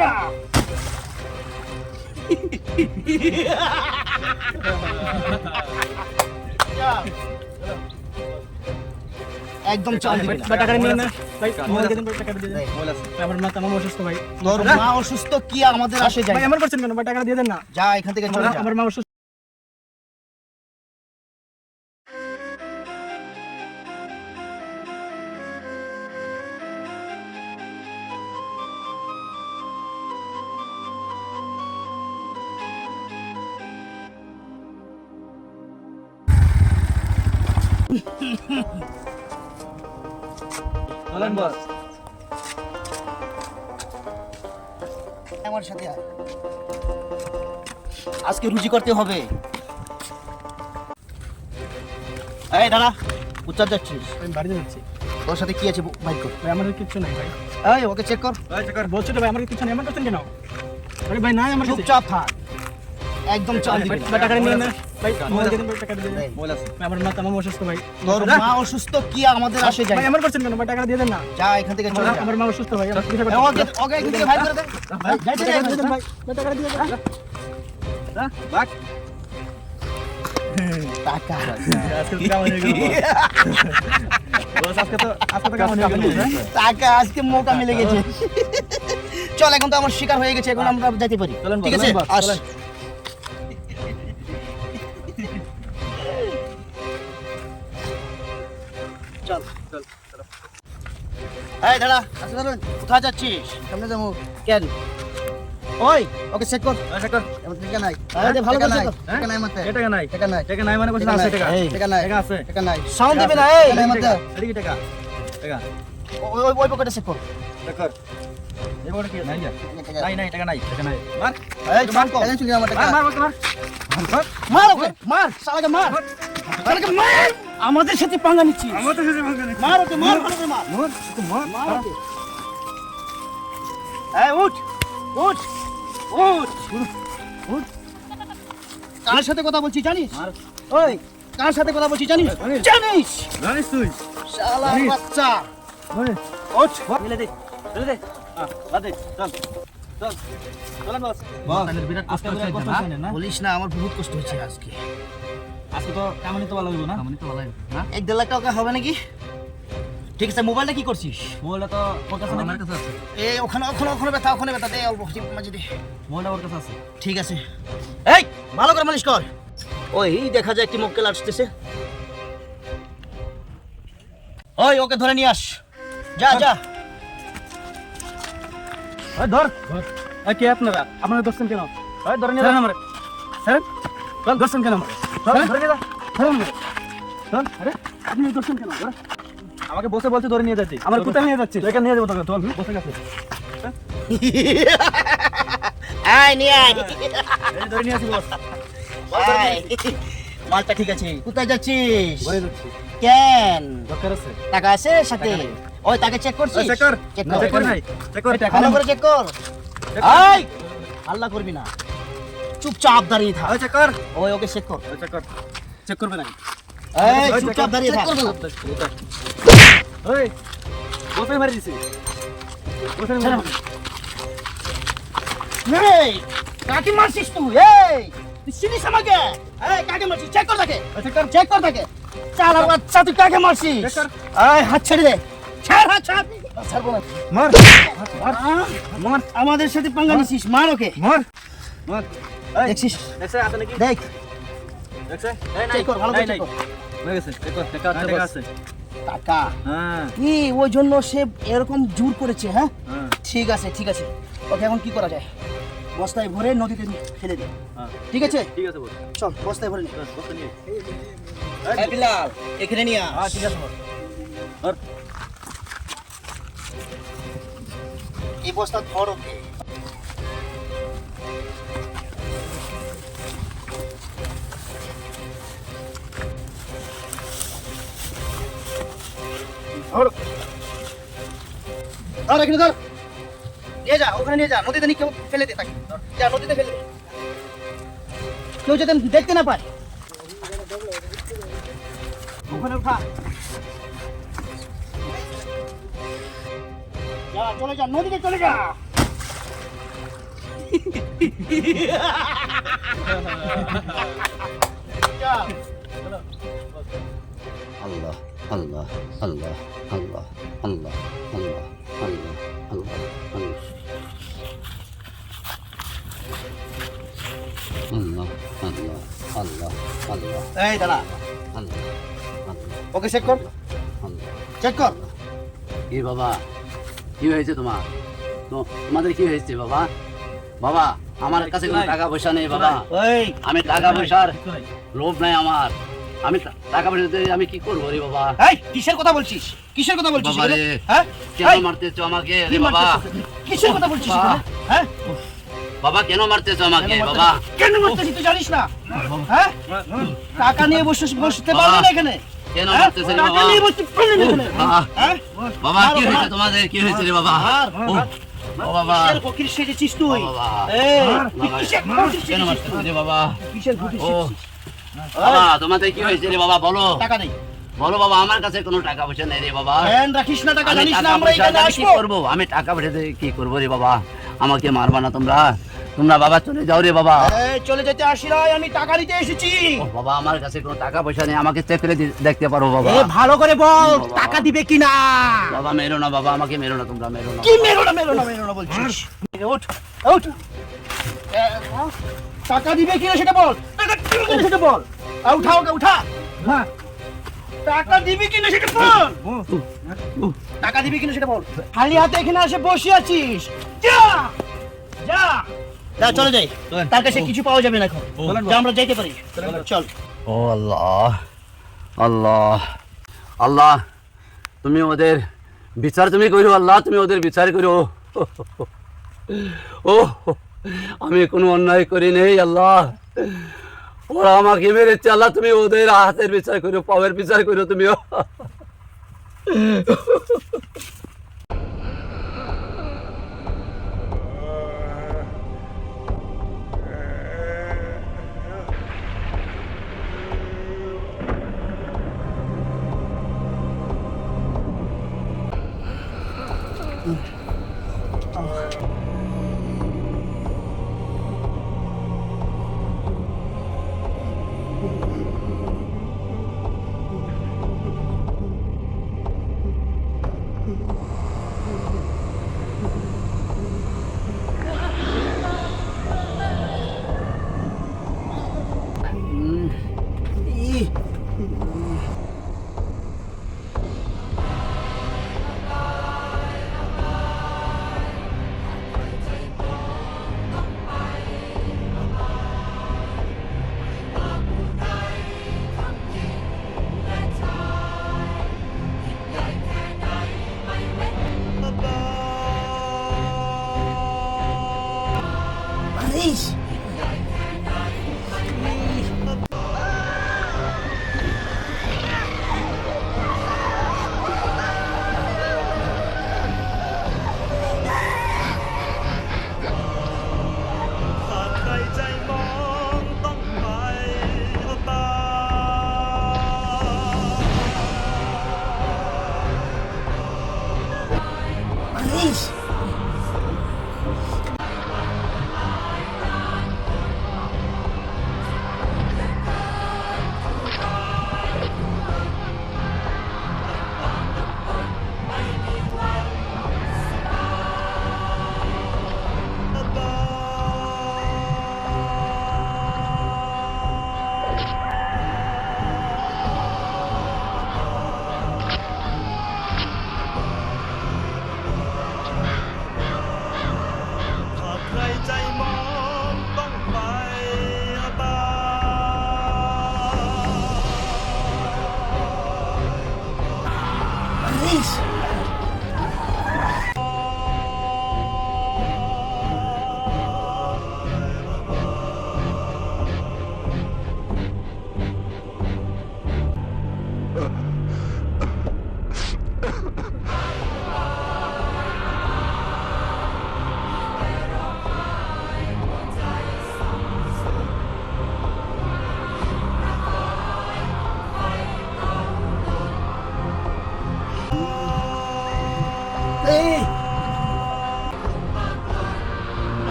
যা। একদম চাল দিবি না। টাকা নিয়ে না ভাই, মোবাইল দিন ভাই, টাকা দিয়ে দেন। আমার মা অসুস্থ ভাই। তোর মা অসুস্থ কি আমাদের আসে যায়? ভাই এমন করছেন কেন ভাই, টাকা দিয়ে দেন না। যা এখান থেকে চলে যা। আমার মা অসুস্থ। বলেন বস। আমার সাথে আয়। আজকে রুজি করতে হবে। এই দাঁড়া, উচ্চার যাচ্ছিস? আমি বাড়িতে যাচ্ছি তোর সাথে কি আছে বাইক কর। ভাই, আমার কিচ্ছু নাই ভাই। এই ওকে চেক কর। বলছো তো ভাই, আমার কিচ্ছু নেই, এমন করছেন কেন? আরে ভাই নাই আমার কাছে। চুপচাপ থাক, একদম চাল দিবি না। ভাই, টাকা নিয়ে না ভাই, মোবাইল দিন ভাই, টাকা দিয়ে দেন। মোবাইল আছে। ভাই, আমার মা অসুস্থ ভাই। তোর মা অসুস্থ কি আমাদের আসে যায়? ভাই এমন করছেন কেন ভাই, টাকা দিয়ে দেন না। যা এখান থেকে চলে যা। আমার মা অসুস্থ ভাই। আমার চিকিৎসা এই করতে ওকে এখান থেকে ভাই করে দে। যাই টাকা দিয়ে দেন ভাই। ভাই, টাকা দিয়ে দেন। বাক। টাকা আজকে তো কামাই হয়ে গেল বস। আজকে তো কামাই হয়ে গেল। টাকা আজকে মৌকা মিলে গেছে। চল, এখন তো আমার শিকার হয়ে গেছে, এখন আমরা যেতে পারি। চলেন, ঠিক আছে, চলেন, আস। চলেন। চল চল। এই দাঁড়া, আচ্ছা দাঁড়ান, কোথায় যাচ্ছিস? সামনে যাবো। কেন? ওই ওকে চেক কর। চেক কর। আমার টাকা নাই। আরে ভালো করে চেক কর। হ্যাঁ? টাকা নাই মাতে। টাকা নাই। টাকা নাই। টাকা নাই মানে বলছেন আছে টাকা। এই, টাকা নাই। টাকা আছে। টাকা নাই। সাউন্ড দিবি না। এই টাকা নাই মাতে। এদিকে টাকা। টাকা। ওই ওই ওই পকেটে চেক কর। চেক কর। এই বড় কি আছে? নাই টাকা নাই নাই টাকা নাই। টাকা নাই। মার। এই মার কর। এখানে চলে আমার টাকা। মার মার মার। মার। মার ওকে, মার, শালাকে মার। শালাকে মার। আমাদের সাথে পাঙ্গা নিচ্ছিস। আমাদের সাথে ভাগ করে। মার ওকে, মার, ভালো করে মার। মার। তো মার। মার ওকে। এই উঠ, উঠ, উঠ, উঠ। কার সাথে কথা বলছিস জানিস? মার। ওই, কার সাথে কথা বলছিস জানিস? জানিস। জানিস? জানিস তুই? শালা জানিস। বাচ্চা। ওই। উঠ। ফেলে দে। ফেলে দে। বাদ দে। চল। চল। চলেন বস। বস, বিরাট কষ্ট হচ্ছে না? বলিস না, আমার বহুত কষ্ট হচ্ছে আজকে। আজকে তো কামানি তো ভালো হইব না? কামানি তো ভালো হইব। হ্যাঁ? 1-1.5 লাখ টাকা হবে নাকি? ঠিক আছে, মোবাইলটা কি করছিস? মোবাইলটা তো ওর কাছে আমার কাছে আছে। এই ওখানে ব্যথা দে, অল্প মাঝে দে। মোবাইলটা ওর কাছে আছে। ঠিক আছে। এই ভালো করে মালিশ কর। ওই দেখা যায় একটি মক্কেল আসতেছে। ওই ওকে ধরে নিয়ে আস। যা যা। ওই ধর। এই কে আপনারা? আপনারা দর্শন কেন? ওই ধরে নিয়ে যা আমারে। স্যার, চল দর্শন কেন আমারে? চল ধরে নিয়ে যা। ধরুন আমারে। চল। আরে আপনি দর্শন কেন? ধর। আমাকে বসে বলতে ধরে নিয়ে যাচ্ছি। আমার কোথায় নিয়ে যাচ্ছিস? এখানে নিয়ে যাবো তোকে। চল বসে গেছে। আয় নিয়ে আয়। এই ধরে নিয়ে আসি বস। আয়। মালটা ঠিক আছে। কোথায় যাচ্ছিস? ঘরে যাচ্ছি। কেন? দরকার আছে। টাকা আছে সাথে? টাকা নেই। ওই তাকে চেক করছিস? চেক কর। চেক চেক কর। কর নাই। চেক কর। ভালো করে চেক কর। চেক কর। এই আল্লাহ করবি না, চুপচাপ দাঁড়িয়ে থাক। ওই চেক কর। ওই ওকে চেক কর। ওই চেক কর। চেক করবে নাকি? এই ওই চুপচাপ দাঁড়িয়ে থাক। ওই বসে মারি দিছি। বসে ছেড়ে মারি। এই কাকে মারছিস তুই? এই তুই চিনিস আমাকে? এই কাকে মারছিস? চেক কর তাকে। চেক কর। চেক কর তাকে। চালা বাচ্চা, তুই কাকে মারছিস? চেক কর। এই হাত ছেড়ে দে। ছাড় হাত, ছাড়। ছাড়বো না। মার। মার। আমাদের সাথে পাঙ্গা নিছিস, মার ওকে। মার। মার। এই দেখছিস? দেখছে আছে নাকি? দেখ, দেখছে? এই নাই। চেক কর, ভালো করে নাই, চেক কর। হয়ে গেছে। চেক কর। টাকা আছে, টাকা আছে। টাকা হ্যাঁ। কি ওই জন্য সে এরকম জোর করেছে? হ্যাঁ, হ্যাঁ। ঠিক আছে ঠিক আছে। ওকে এখন কি করা যায়? বস্তায় ভরে নদীতে ফেলে দে। হ্যাঁ। ঠিক আছে, ঠিক আছে বস। চল বস্তায় ভরে নে। চল, বসে নিয়ে। এই বিলাল, এখানে নিয়ে আয়। হ্যাঁ ঠিক আছে বস। ধর। এই বস্তা ধর ওকে। ধর, ধর এখানে ধর। নিয়ে যা, ওখানে নিয়ে যা, নদীতে নিয়ে কেউ ফেলে দে তাকে। যা নদীতে ফেলে দে, কেউ যাতে দেখতে না পায়। ওখানে উঠা। যা, চলে যা, নদীতে চলে যা। আল্লাহ আল্লাহ আল্লাহ আল্লাহ আল্লাহ আল্লাহ আল্লাহ আল্লাহ আল্লাহ আল্লাহ আল্লাহ আল্লাহ এই দাঁড়া আল্লাহ আল্লাহ ওকে চেক কর আল্লাহ চেক কর কি বাবা কি হয়েছে তোমার তোমাদের কি হয়েছে বাবা বাবা আমার কাছে কোনো টাকা পয়সা নেই বাবা ওই আমি টাকা পয়সার লোভ নাই আমার আমি টাকা পয়সা দিয়ে আমি কি করবো রে বাবা এই কিসের কথা বলছিস কিসের কথা বলছিস বাবা রে, হ্যাঁ কেন মারতেছো আমাকে রে কি বাবা মারতেছিস? কিসের কথা বলছিস বাবা। এখানে? হ্যাঁ বাবা কেন মারতেছো আমাকে বাবা কেন মারতেছিস তুই জানিস না হ্যাঁ টাকা নিয়ে বসতে বাবা। পারবি না এখানে কেন হ্যাঁ? মারতেছো রে টাকা বাবা নিয়ে বসতে পারবি না এখানে বাবা। হ্যাঁ বাবা কি হয়েছে তোমাদের কি হয়েছে রে বাবা ও বাবা কিসের ফকির সেজেছিস তুই ও বাবা। এই তুই বাবা। কিসের ফকির কেন সেজেছিস মারতেছো তুই? রে বাবা কিসের ফকির ও সেজেছিস? বাবা তোমাদের কি হয়েছে রে বাবা বলো টাকা নেই বলো বাবা আমার কাছে কোনো টাকা পয়সা নেই রে বাবা ধ্যান রাখিস না টাকা আমি জানিস না টাকা আমরা পয়সা এখানে দিয়ে কি আসবো করবো আমি টাকা পয়সা দিয়ে কি করবো রে বাবা আমাকে মারবা না তোমরা তোমরা বাবা চলে যাও রে বাবা এই চলে যেতে আসি নাই আমি টাকা নিতে এসেছি ও বাবা আমার কাছে কোনো টাকা পয়সা নেই আমাকে চেক করে দেখতে পারো বাবা এ ভালো করে বল বাবা। টাকা দিবে কিনা বাবা মেরো না বাবা আমাকে মেরো না তোমরা মেরো না কি মেরো না বলছিস ওঠ ওঠ এ, টাকা দিবে কিনা সেটা বল টাকা দিবে কিনা সেটা বল উঠা ওকে উঠা টাকা দিবি কিনা সেটা বল টাকা দিবি কিনা সেটা বল খালি হাতে এখানে এসে বসে আছিস যা যা যা চলে যাই তার কাছে কিছু পাওয়া যাবে না এখন যা আমরা যাইতে পারি চল ও আল্লাহ আল্লাহ আল্লাহ তুমি ওদের বিচার তুমি করো আল্লাহ তুমি ওদের বিচার করো ও আমি কোনো অন্যায় করি নেই আল্লাহ ওরা আমাকে মেরেছে আল্লাহ তুমি ওদের হাতের বিচার করো পাওয়ের বিচার করো তুমি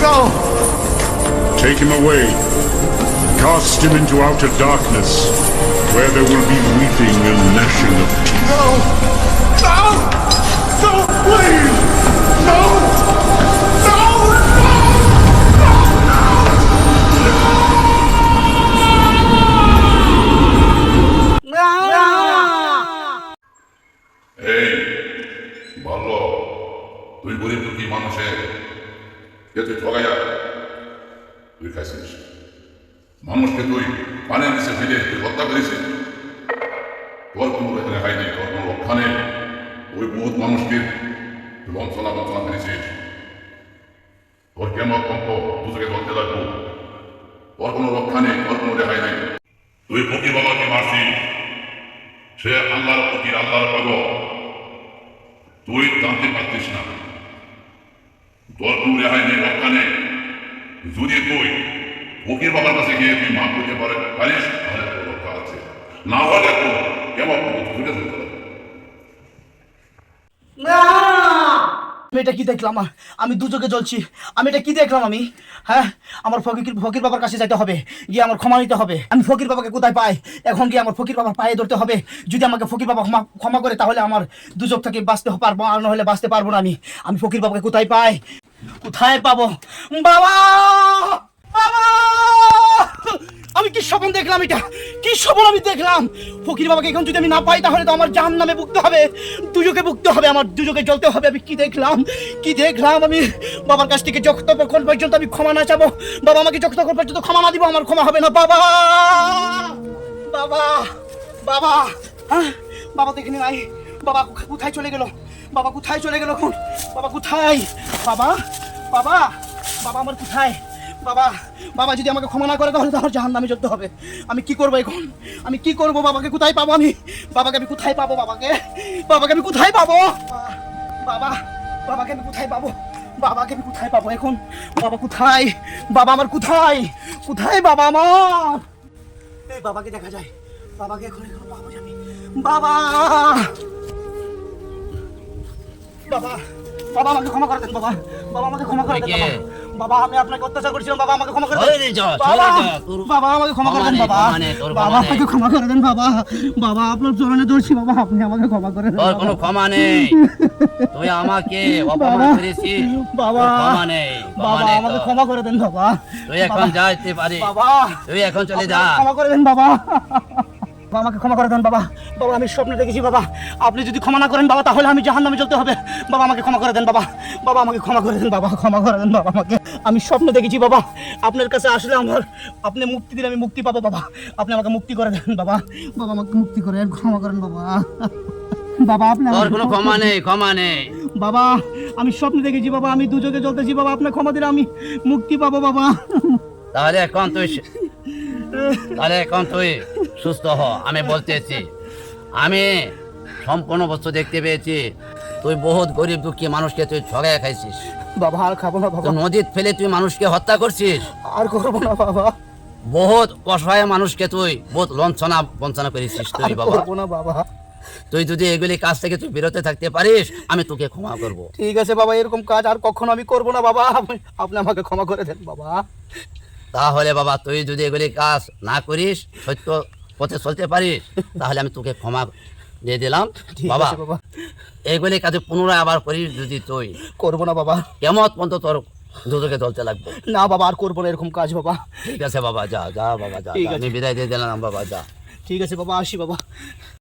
Go! Take him away. Cast him into outer darkness, where there will be weeping and gnashing of teeth. No! No! No, please! No! No! এই বলল তুই গরিব দুঃখী মানুষের কে তুই ঠগাইয়া তুই খাইছিস মানুষকে তুই পানের নিচে ফেলে তুই হত্যা করেছিস তোর কোনো রেহাই নেই তোর কোনো রক্ষা নেই ওই বহুত মানুষকে তুই বঞ্চনা করেছিস তোর কেমন কম্প দুজকে চলতে লাগবো তোর কোনো রক্ষা নেই তোর কোনো রেহাই নেই তুই ফকির বাবাকে মারছিস সে আল্লাহর ফকির আল্লাহর পাগল তুই জানতে পারতিস না তোর কোনো রেহাই নেই রক্ষা নেই যদি তুই ফকির বাবার কাছে গিয়ে তুই মাফ করতে পারিস তাহলে তোর রক্ষা আছে না হলে তো কেমন ঘুরে চলতে লাগবে আমি এটা কি দেখলাম? আমি দুচোখে জ্বলছি। আমি এটা কি দেখলাম? আমি হ্যাঁ, আমার ফকির বাবার কাছে যেতে হবে, গিয়ে আমার ক্ষমা নিতে হবে। আমি ফকির বাবাকে কোথায় পাই? এখন গিয়ে আমার ফকির বাবার পায়ে ধরতে হবে। যদি আমাকে ফকির বাবা ক্ষমা করে তাহলে আমার দুচোখ থেকে বাঁচতে পারবো, আর নাহলে বাঁচতে পারবো না। আমি ফকির বাবাকে কোথায় পাই? কোথায় পাবো? বাবা, বাবা, আমি কি স্বপ্ন দেখলাম? এটা কি স্বপ্ন আমি দেখলাম? ফকির বাবাকে এখন যদি আমি না পাই তাহলে তো আমার জাহান্নামে ভুগতে হবে, দুজকে ভুগতে হবে, আমার দুজকে জ্বলতে হবে। আমি কি দেখলাম? কি দেখলাম? আমি বাবার কাছ থেকে যতক্ষণ পর্যন্ত আমি ক্ষমা না চাবো, বাবা আমাকে যতক্ষণ পর্যন্ত ক্ষমা না দিব, আমার ক্ষমা হবে না। বাবা, বাবা, বাবা, হ্যাঁ, বাবা তো এখানে নাই। বাবা কোথায় চলে গেল? বাবা কোথায় চলে গেল? বাবা কোথায়? বাবা, বাবা, বাবা আমার কোথায়? বাবা, বাবা যদি আমাকে ক্ষমা না করে তাহলে তো আমার জাহান্নামে যেতে হবে। আমি কি করবো এখন? আমি কি করবো? বাবাকে কোথায় পাবো? আমি বাবাকে আমি কোথায় পাবো? বাবাকে আমি কোথায় পাবো? বাবা, বাবাকে আমি কোথায় পাবো? বাবাকে আমি কোথায় পাবো এখন? বাবা কোথায়? বাবা আমার কোথায়? কোথায় বাবা আমার? এই বাবাকে দেখা যায়, বাবাকে এখন পাবো আমি। বাবা, বাবা, বাবা আমাকে ক্ষমা করে দেন। বাবা, বাবা আমাকে ক্ষমা করে দেন। বাবা, বাবা আমি আপনাকে অত্যাচার করেছিলাম। বাবা আমাকে ক্ষমা করে দেন। বাবা, বাবা আমাকে ক্ষমা করে দেন। বাবা, বাবা আমাকে ক্ষমা করে দেন। বাবা, বাবা আপনার চরণে ধরছি। বাবা আপনি আমাকে ক্ষমা করে দেন। তোর কোনো ক্ষমা নেই, তুই আমাকে অপমান করেছিস। বাবা, ক্ষমা নেই, বাবা আমাকে ক্ষমা করে দেন। বাবা তুই এখন যাইতে পারিস। বাবা তুই এখন চলে যা। ক্ষমা করে দেন। বাবা, বাবা আমাকে ক্ষমা করে দেন। বাবা, বাবা আমি স্বপ্নে দেখেছি। বাবা আপনি যদি ক্ষমা না করেন বাবা তাহলে আমি জাহান্নামে যেতে হবে। বাবা আমাকে ক্ষমা করে দেন। বাবা, বাবা আমাকে ক্ষমা করে দেন। বাবা ক্ষমা করে দেন। বাবা আমাকে, আমি স্বপ্নে দেখেছি। বাবা আপনার কাছে আসলে আমার, আপনি মুক্তি দিলে আমি মুক্তি পাবো। বাবা আপনি আমাকে মুক্তি করে দেন। বাবা, বাবা আমাকে মুক্তি করে দেন, ক্ষমা করেন। বাবা, বাবা আপনি তোর কোনো ক্ষমা নেই, ক্ষমা নেই। বাবা আমি স্বপ্নে দেখেছি। বাবা আমি দুচোখে জ্বলতেছি। বাবা আপনার ক্ষমা দিলে আমি মুক্তি পাবো। বাবা তাহলে এখন তুই সুস্থ হ। আমি বলতেছি, আমি সম্পূর্ণ বস্তু দেখতে পেয়েছি। তুই বহুত গরিব দুঃখী মানুষকে তুই ঠগায় খাইছিস। বাবা আর খাবো না। বাবা নদীর ফেলে তুই মানুষকে হত্যা করছিস। আর করবো না। বাবা বহুত অসহায় মানুষকে তুই বহুত লঞ্চনা বঞ্চনা করেছিস তুই। বাবা করবো না। বাবা তুই যদি এগুলি কাজ থেকে তুই বিরত থাকতে পারিস আমি তোকে ক্ষমা করব। ঠিক আছে বাবা, এরকম কাজ আর কখনো আমি করবো না। বাবা আপনি আমাকে ক্ষমা করে দেন। বাবা তাহলে বাবা তুই যদি এগুলি কাজ না করিস, সত্য পথে চলতে পারিস, তাহলে আমি তোকে ক্ষমা দিয়ে দিলাম। ঠিক বাবা আছে বাবা, এইগুলি কাজে পুনরায় আবার করিস যদি তুই, করবো না। বাবা কেমন পর্যন্ত তোর দুটোকে চলতে লাগবে। না বাবা আর করবো না এরকম কাজ। বাবা ঠিক আছে বাবা, যা যা বাবা যা। ঠিক আছে। আমি বিদায় দিয়ে দিলাম বাবা, যা। ঠিক আছে বাবা, আসি বাবা।